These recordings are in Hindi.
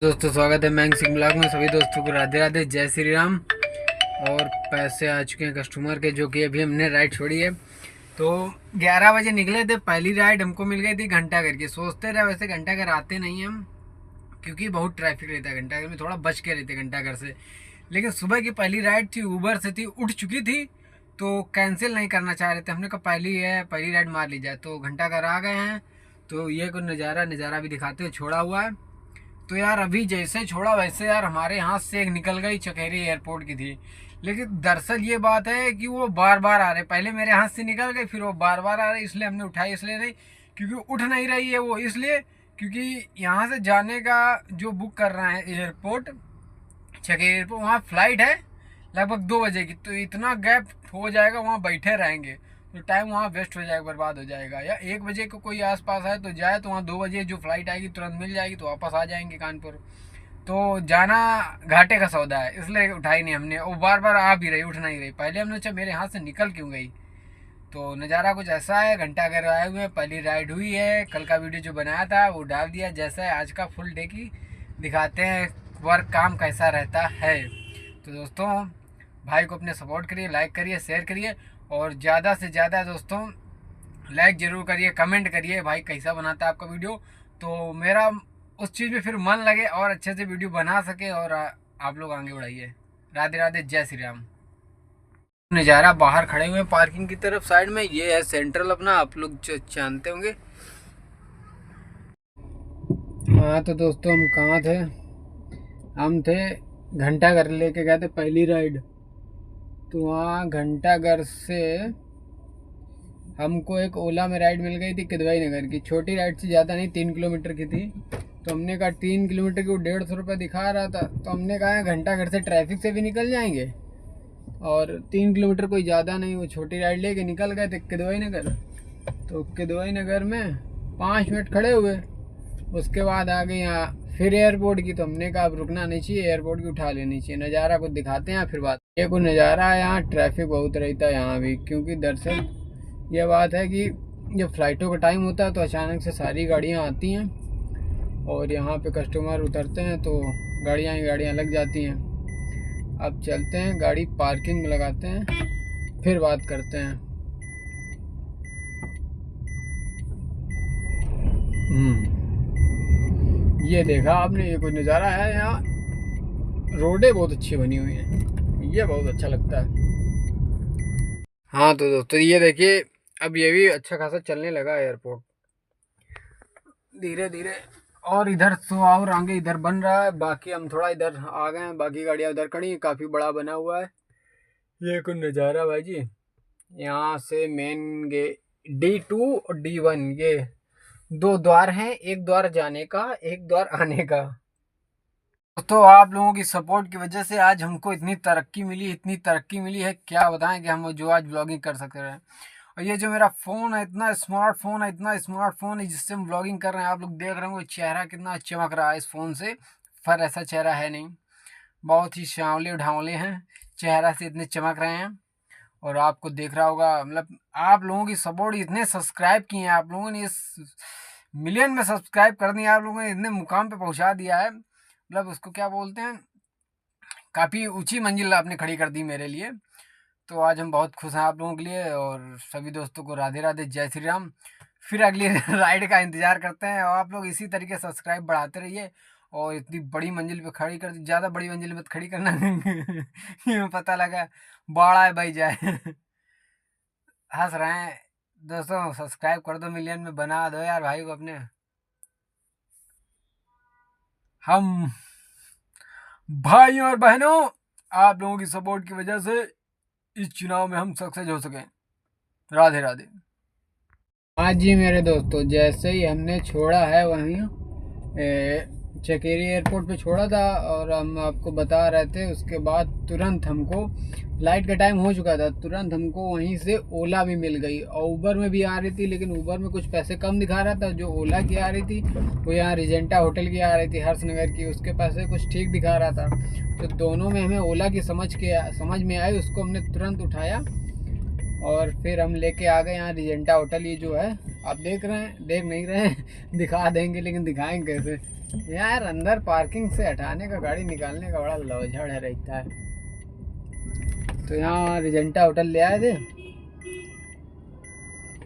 दोस्तों स्वागत है मैंग सिंह ब्लॉग में। सभी दोस्तों को राधे राधे, जय श्री राम। और पैसे आ चुके हैं कस्टमर के, जो कि अभी हमने राइड छोड़ी है। तो 11 बजे निकले थे, पहली राइड हमको मिल गई थी घंटाघर की। सोचते रहे वैसे घंटाघर आते नहीं हम, क्योंकि बहुत ट्रैफिक रहता है घंटाघर में, थोड़ा बच के रहते घंटाघर से। लेकिन सुबह की पहली राइड थी, ऊबर से थी, उठ चुकी थी, तो कैंसिल नहीं करना चाह रहे थे। हमने कहा पहली है, पहली राइड मार ली जाए। तो घंटाघर आ गए हैं, तो ये कुछ नज़ारा भी दिखाते हुए छोड़ा हुआ है। तो यार अभी जैसे छोड़ा वैसे यार हमारे हाथ से एक निकल गई, चकेरी एयरपोर्ट की थी। लेकिन दरअसल ये बात है कि वो बार बार आ रहे, पहले मेरे हाथ से निकल गई, फिर वो बार बार आ रहे, इसलिए हमने उठाई। इसलिए नहीं क्योंकि उठ नहीं रही है वो, इसलिए क्योंकि यहाँ से जाने का जो बुक कर रहे हैं एयरपोर्ट, चकेरी एयरपोर्ट, वहाँ फ्लाइट है लगभग 2 बजे की। तो इतना गैप हो जाएगा, वहाँ बैठे रहेंगे तो टाइम वहाँ वेस्ट हो जाएगा, बर्बाद हो जाएगा। या 1 बजे को कोई आसपास है तो जाए, तो वहाँ 2 बजे जो फ्लाइट आएगी तुरंत मिल जाएगी, तो वापस आ जाएंगे कानपुर। तो जाना घाटे का सौदा है, इसलिए उठाई नहीं हमने। वो बार बार आ भी रही, उठ नहीं रही। पहले हमने सोचा मेरे हाथ से निकल क्यों गई। तो नज़ारा कुछ ऐसा है, घंटाघर आए हुए हैं, पहली राइड हुई है। कल का वीडियो जो बनाया था वो डाल दिया, जैसा है आज का फुल डे की दिखाते हैं वर्क काम कैसा रहता है। तो दोस्तों भाई को अपने सपोर्ट करिए, लाइक करिए, शेयर करिए, और ज़्यादा से ज़्यादा दोस्तों लाइक ज़रूर करिए, कमेंट करिए भाई कैसा बनाता है आपका वीडियो, तो मेरा उस चीज़ में फिर मन लगे और अच्छे से वीडियो बना सके, और आप लोग आगे बढ़ाइए। राधे राधे, जय श्री राम। नज़ारा बाहर खड़े हुए हैं पार्किंग की तरफ साइड में, ये है सेंट्रल अपना, आप लोग जानते होंगे। हाँ तो दोस्तों हम कहाँ थे, हम थे घंटाघर लेके गए थे पहली राइड। तो वहाँ घंटाघर से हमको एक ओला में राइड मिल गई थी किदवाई नगर की। छोटी राइड से ज़्यादा नहीं, 3 किलोमीटर की थी। तो हमने कहा 3 किलोमीटर की वो 150 रुपये दिखा रहा था, तो हमने कहा घंटाघर से ट्रैफिक से भी निकल जाएंगे, और 3 किलोमीटर कोई ज़्यादा नहीं, वो छोटी राइड लेके निकल गए थे किदवाई नगर। तो किदवाई नगर में 5 मिनट खड़े हुए, उसके बाद आ गए यहाँ फिर एयरपोर्ट की। तो हमने कहा अब रुकना नहीं चाहिए, एयरपोर्ट की उठा लेनी चाहिए। नज़ारा कुछ दिखाते हैं फिर बात। ये कुछ नज़ारा है, यहाँ ट्रैफिक बहुत रहता है यहाँ भी, क्योंकि दरअसल यह बात है कि जब फ़्लाइटों का टाइम होता है तो अचानक से सारी गाड़ियाँ आती हैं, और यहाँ पे कस्टमर उतरते हैं तो गाड़ियाँ ही गाड़ियाँ लग जाती हैं। अब चलते हैं, गाड़ी पार्किंग में लगाते हैं, फिर बात करते हैं। ये देखा आपने, ये कोई नज़ारा है। यहाँ रोडें बहुत अच्छी बनी हुई हैं, ये बहुत अच्छा लगता है। हाँ तो दोस्तों ये देखिए, अब ये भी अच्छा खासा चलने लगा एयरपोर्ट धीरे धीरे। और इधर तो और आगे इधर बन रहा है, बाकी हम थोड़ा इधर आ गए हैं, बाकी गाड़ियाँ उधर खड़ी हैं, काफ़ी बड़ा बना हुआ है। ये कुछ नज़ारा भाई जी। यहाँ से मेन गेट D2 और D1, ये 2 द्वार हैं, एक द्वार जाने का, एक द्वार आने का। तो आप लोगों की सपोर्ट की वजह से आज हमको इतनी तरक्की मिली, इतनी तरक्की मिली है, क्या बताएं कि हम जो आज ब्लॉगिंग कर सकते हैं। और ये जो मेरा फ़ोन है, इतना स्मार्टफोन है, इतना स्मार्टफोन है जिससे हम ब्लॉगिंग कर रहे हैं। आप लोग देख रहे होंगे चेहरा कितना चमक रहा है इस फ़ोन से, पर ऐसा चेहरा है नहीं, बहुत ही सांवले ढांवले हैं, चेहरा से इतने चमक रहे हैं। और आपको देख रहा होगा, मतलब आप लोगों की सपोर्ट, इतने सब्सक्राइब किए हैं आप लोगों ने, इस मिलियन में सब्सक्राइब कर दिया आप लोगों ने, इतने मुकाम पे पहुंचा दिया है, मतलब उसको क्या बोलते हैं, काफ़ी ऊंची मंजिल आपने खड़ी कर दी मेरे लिए। तो आज हम बहुत खुश हैं आप लोगों के लिए, और सभी दोस्तों को राधे राधे, जय श्री राम। फिर अगली राइड का इंतज़ार करते हैं, और आप लोग इसी तरीके से सब्सक्राइब बढ़ाते रहिए, और इतनी बड़ी मंजिल पे खड़ी कर, ज़्यादा बड़ी मंजिल पे खड़ी करना ये पता लगा बाढ़ आए भाई जाए हंस रहे हैं। दोस्तों सब्सक्राइब कर दो, मिलियन में बना दो यार भाई को अपने। हम भाइयों और बहनों, आप लोगों की सपोर्ट की वजह से इस चुनाव में हम सक्सेस हो सके। राधे राधे। हाँ जी मेरे दोस्तों, जैसे ही हमने छोड़ा है वहीं चकेरी एयरपोर्ट पे छोड़ा था, और हम आपको बता रहे थे, उसके बाद तुरंत हमको फ्लाइट का टाइम हो चुका था, तुरंत हमको वहीं से ओला भी मिल गई। और ऊबर में भी आ रही थी, लेकिन ऊबर में कुछ पैसे कम दिखा रहा था। जो ओला की आ रही थी वो यहाँ रिजेंटा होटल की आ रही थी, हर्षनगर की, उसके पैसे कुछ ठीक दिखा रहा था। तो दोनों में हमें ओला की समझ में आई, उसको हमने तुरंत उठाया, और फिर हम लेके आ गए यहाँ रिजेंटा होटल। ये जो है आप देख रहे हैं, देख नहीं रहे हैं दिखा देंगे, लेकिन दिखाएंगे कैसे। यार अंदर पार्किंग से हटाने का, गाड़ी निकालने का बड़ा लौझड़ है रहता है। तो यहाँ रिजेंटा होटल ले आए थे,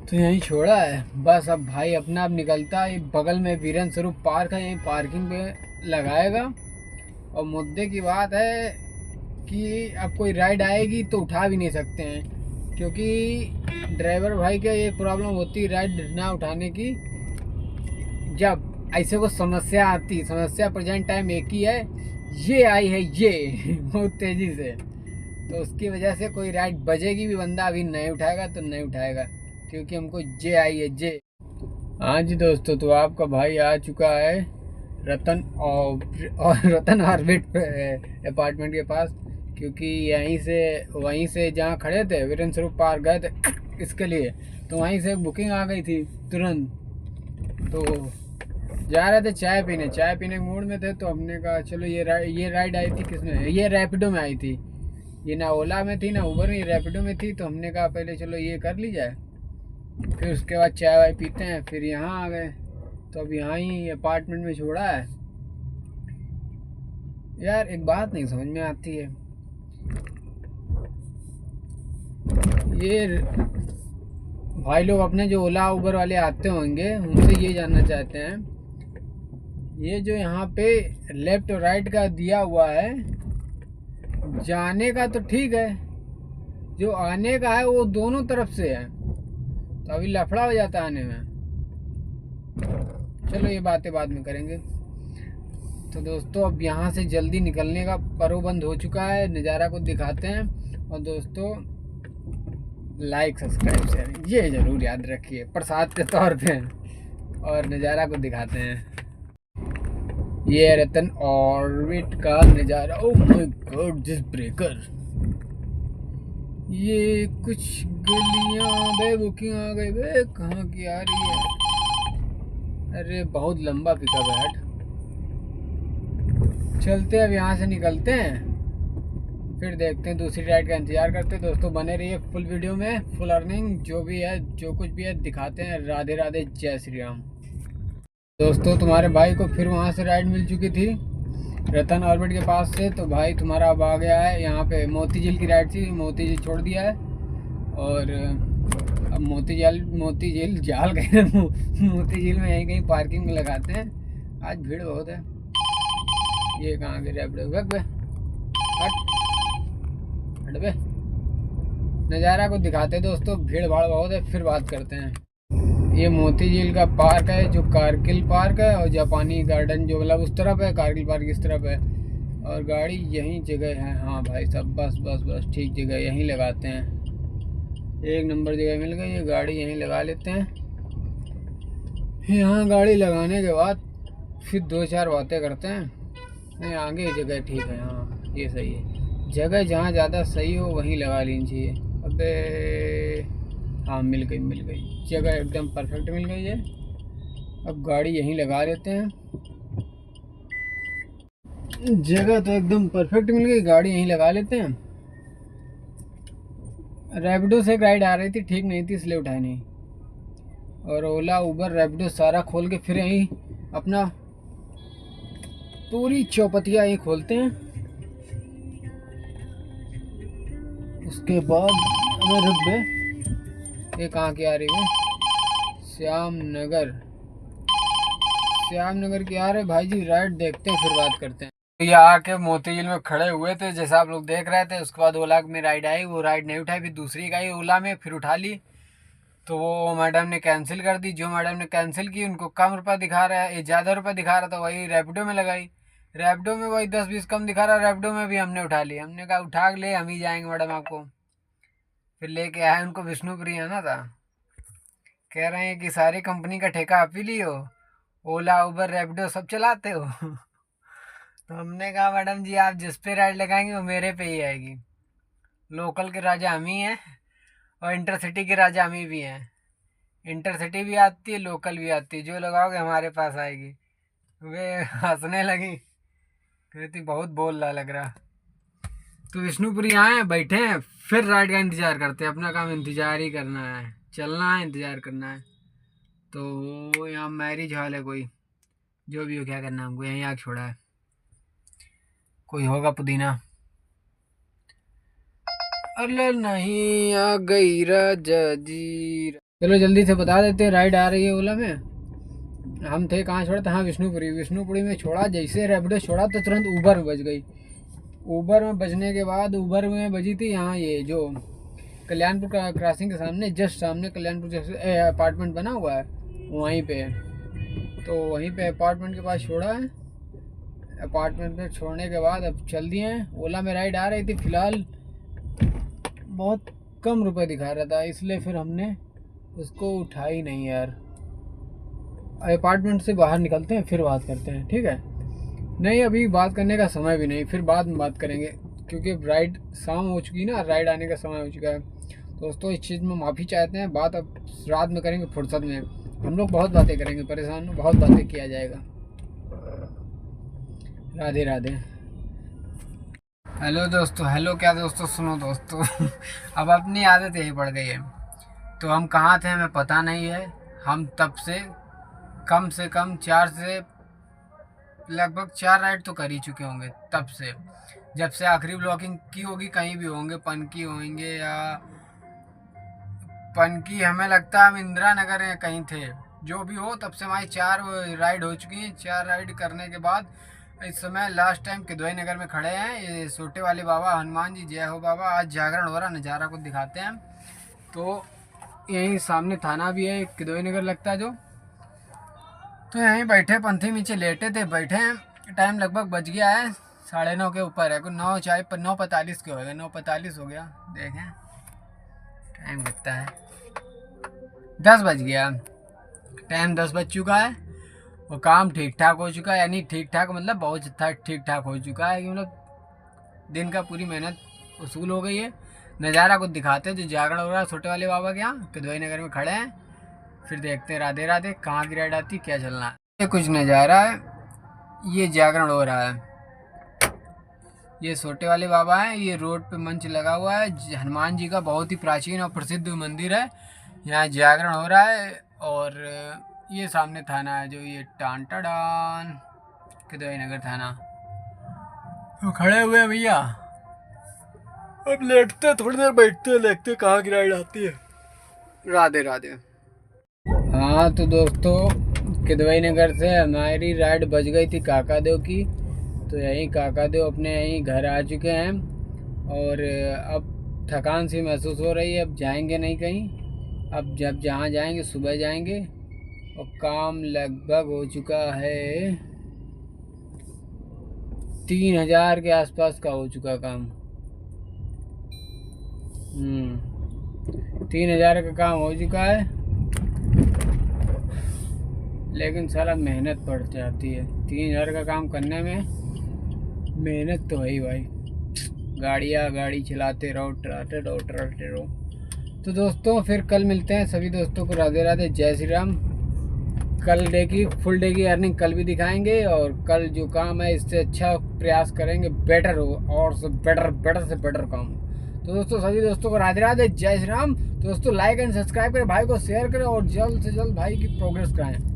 तो यहीं छोड़ा है बस। अब भाई अपना अब निकलता है, बगल में वीरेंद्र स्वरूप पार्क है, यहीं पार्किंग पे लगाएगा। और मुद्दे की बात है कि अब कोई राइड आएगी तो उठा भी नहीं सकते हैं, क्योंकि ड्राइवर भाई का एक प्रॉब्लम होती है राइड ना उठाने की। जब ऐसे को समस्या आती, समस्या प्रेजेंट टाइम एक ही है, ये आई है ये बहुत तेज़ी से। तो उसकी वजह से कोई राइड बजेगी भी, बंदा अभी नहीं उठाएगा तो नहीं उठाएगा, क्योंकि हमको जे आई है जे। हाँ जी दोस्तों, तो आपका भाई आ चुका है रतन और रतन ऑर्बिट अपार्टमेंट के पास, क्योंकि वहीं से जहाँ खड़े थे वीरेंद्र स्वरूप पार्क गए थे इसके लिए, तो वहीं से बुकिंग आ गई थी तुरंत। तो जा रहे थे चाय पीने के मूड में थे, तो हमने कहा चलो ये राइड आई थी किसमें, ये रैपिडो में आई थी। ये ना ओला में थी ना उबर में, ये रैपिडो में थी। तो हमने कहा पहले चलो ये कर ली जाए, फिर उसके बाद चाय वाय पीते हैं। फिर यहाँ आ गए, तो अब यहाँ ही अपार्टमेंट में छोड़ा है। यार एक बात नहीं समझ में आती है, ये भाई लोग अपने जो ओला उबर वाले आते होंगे उनसे ये जानना चाहते हैं, ये जो यहाँ पे लेफ्ट और राइट का दिया हुआ है, जाने का तो ठीक है, जो आने का है वो दोनों तरफ से है, तो अभी लफड़ा हो जाता है आने में। चलो ये बातें बाद में करेंगे। तो दोस्तों अब यहाँ से जल्दी निकलने का प्रबंध हो चुका है, नज़ारा को दिखाते हैं। और दोस्तों लाइक सब्सक्राइब शेयर ये ज़रूर याद रखिए प्रसाद के तौर पे, और नज़ारा को दिखाते हैं। ये है रतन ऑर्बिट का नज़ारा। Oh my God this breaker. ये कुछ गलियां बे बुकिंग आ गई बे, कहाँ की आ रही है। अरे बहुत लंबा पिकअप है, हट। चलते अब यहाँ से निकलते हैं, फिर देखते हैं दूसरी राइड का इंतजार करते हैं। दोस्तों बने रहिए फुल वीडियो में, फुल अर्निंग जो भी है जो कुछ भी है दिखाते हैं। राधे राधे, जय श्री राम। दोस्तों तुम्हारे भाई को फिर वहाँ से राइड मिल चुकी थी रतन ऑर्बिट के पास से, तो भाई तुम्हारा अब आ गया है यहाँ पे। मोती झील की राइड थी, मोती झील छोड़ दिया है, और अब मोती झील जाल गए मोती झील में यहीं कहीं पार्किंग में लगाते हैं। आज भीड़ बहुत है। ये कहाँ के रैपिडो बे, हट बे। नज़ारा को दिखाते दोस्तों, भीड़ भाड़ बहुत है, फिर बात करते हैं। ये मोती झील का पार्क है जो कारगिल पार्क है, और जापानी गार्डन जो मतलब उस तरफ है, कारगिल पार्क इस तरफ है। और गाड़ी यहीं जगह है। हाँ भाई साहब बस बस बस ठीक जगह यहीं लगाते हैं, एक नंबर जगह मिल गई, ये गाड़ी यहीं लगा लेते हैं। यहाँ गाड़ी लगाने के बाद फिर दो चार बातें करते हैं। नहीं आगे जगह ठीक है, हाँ ये सही है, जगह जहाँ ज़्यादा सही हो वहीं लगा लेनी चाहिए। अबे हाँ मिल गई जगह, एकदम परफेक्ट मिल गई है। अब गाड़ी यहीं लगा लेते हैं, जगह तो एकदम परफेक्ट मिल गई, गाड़ी यहीं लगा लेते हैं। रैपिडो से एक राइड आ रही थी, ठीक नहीं थी इसलिए उठाई नहीं। और ओला उबर रैपिडो सारा खोल के फिर यहीं अपना पूरी चौपतिया यहीं खोलते हैं। उसके बाद अगर रुक गए, ये कहाँ की आ रही है, श्याम नगर की आ रहे भाई जी। राइड देखते हैं फिर बात करते हैं। तो ये आके मोती झील में खड़े हुए थे जैसा आप लोग देख रहे थे, उसके बाद ओला में राइड आई, वो राइड नहीं उठाई, फिर दूसरी का आई ओला में, फिर उठा ली। तो वो मैडम ने कैंसिल कर दी। जो मैडम ने कैंसिल की उनको कम रुपया दिखा रहा है, ये ज़्यादा रुपया दिखा रहा था, वही रैपिडो में लगाई। रैपिडो में वही 10-20 कम दिखा रहा है, रैपिडो में भी हमने उठा ली। हमने कहा उठा ले, हम ही जाएंगे मैडम आपको। फिर लेके आए उनको, विष्णुपुरी आना था। कह रहे हैं कि सारी कंपनी का ठेका आप ही लियो, ओला उबर रैपिडो सब चलाते हो तो हमने कहा मैडम जी आप जिस पे राइड लगाएंगे वो मेरे पे ही आएगी। लोकल के राजा हम ही हैं, और इंटरसिटी के राजा हम ही भी हैं। इंटरसिटी भी आती है, लोकल भी आती है, जो लगाओगे हमारे पास आएगी। वे हंसने लगी, कहती बहुत बोल रहा लग रहा। तो विष्णुपुरी आए बैठे हैं, फिर राइड का इंतज़ार करते हैं। अपना काम इंतज़ार ही करना है, चलना है, इंतज़ार करना है। तो यहाँ मैरिज हॉल है कोई, जो भी हो, क्या करना हमको, यहीं आग छोड़ा है। कोई होगा पुदीना। अरे नहीं, आ गई राजा जी। चलो जल्दी से बता देते हैं, राइड आ रही है ओला में। हम थे कहाँ छोड़े थे, हाँ विष्णुपुरी। विष्णुपुरी में छोड़ा, जैसे रैपिडो छोड़ा तो तुरंत ऊबर में बज गई। ऊबर में बजने के बाद ऊबर में बजी थी यहाँ, ये जो कल्याणपुर का क्रॉसिंग के सामने, जस्ट सामने कल्याणपुर जैसे अपार्टमेंट बना हुआ है वहीं पे। तो वहीं पे अपार्टमेंट के पास छोड़ा है। अपार्टमेंट पे छोड़ने के बाद अब चल दिए हैं। ओला में राइड आ रही थी, फिलहाल बहुत कम रुपए दिखा रहा था, इसलिए फिर हमने उसको उठाई नहीं यार। अपार्टमेंट से बाहर निकलते हैं फिर बात करते हैं, ठीक है? नहीं अभी बात करने का समय भी नहीं, फिर बाद में बात करेंगे, क्योंकि राइड शाम हो चुकी ना, राइड आने का समय हो चुका है। दोस्तों इस चीज़ में माफ़ी चाहते हैं, बात अब रात में करेंगे फुर्सत में। हम लोग बहुत बातें करेंगे, परेशान में बहुत बातें किया जाएगा। राधे राधे। हेलो दोस्तों, हेलो क्या दोस्तों, सुनो दोस्तों अब अपनी आदत यही पड़ गई है। तो हम कहाँ थे हमें पता नहीं है। हम तब से कम 4 से लगभग 4 राइड तो कर ही चुके होंगे तब से, जब से आखिरी ब्लॉकिंग की होगी। कहीं भी होंगे, पनकी होंगे या पनकी, हमें लगता है हम इंदिरा नगर या कहीं थे। जो भी हो, तब से हमारी 4 राइड हो चुकी हैं। 4 राइड करने के बाद इस समय लास्ट टाइम किदवई नगर में खड़े हैं। ये सोटे वाले बाबा, हनुमान जी जय हो बाबा। आज जागरण हो रहा, नज़ारा कुछ दिखाते हैं। तो यहीं सामने थाना भी है, किदवई नगर लगता है जो। तो यहीं बैठे पंथी नीचे लेटे थे, बैठे हैं। टाइम लगभग बज गया है 9:30 के ऊपर है, कुछ 9:45 के हो गए, 9:45 हो गया। देखें टाइम कितना है, 10 बज गया। टाइम 10 बज चुका है और काम ठीक ठाक हो चुका है। यानी ठीक ठाक मतलब बहुत ठीक ठाक हो चुका है, कि मतलब दिन का पूरी मेहनत वसूल हो गई है। नज़ारा कुछ दिखाते हैं जो जागरण हो रहा है छोटे वाले बाबा के यहाँ, किदवई नगर में खड़े हैं। फिर देखते हैं राधे राधे कहाँ की राइड आती, क्या चलना है। ये कुछ नज़ारा है, ये जागरण हो रहा है। ये सोटे वाले बाबा हैं, ये रोड पे मंच लगा हुआ है हनुमान जी का, बहुत ही प्राचीन और प्रसिद्ध मंदिर है। यहाँ जागरण हो रहा है। और ये सामने थाना है जो, ये टांटाडान किदवई नगर थाना। तो खड़े हुए हैं भैया, अब लेटते थोड़ी देर, बैठते देखते कहाँ की राइड आती है। राधे राधे। हाँ तो दोस्तों, किदवई नगर से हमारी राइड बज गई थी काकादेव की। तो यहीं काकादेव अपने यहीं घर आ चुके हैं और अब थकान सी महसूस हो रही है। अब जाएंगे नहीं कहीं, अब जब जहाँ जाएंगे सुबह जाएंगे। और काम लगभग हो चुका है 3000 के आसपास का हो चुका काम। 3000 का काम हो चुका है, लेकिन सारा मेहनत पड़ जाती है। 3000 का काम करने में मेहनत तो है ही भाई। गाड़ी चलाते रहो, टराते रहो। तो दोस्तों फिर कल मिलते हैं। सभी दोस्तों को राधे राधे, जय श्री राम। कल फुल डे की अर्निंग कल भी दिखाएंगे, और कल जो काम है इससे अच्छा प्रयास करेंगे, बेटर हो और बेटर से बेटर काम हो। तो दोस्तों सभी दोस्तों को राधे राधे, जय श्री राम। दोस्तों लाइक एंड सब्सक्राइब करें, भाई को शेयर करें और जल्द से जल्द भाई की प्रोग्रेस कराएं।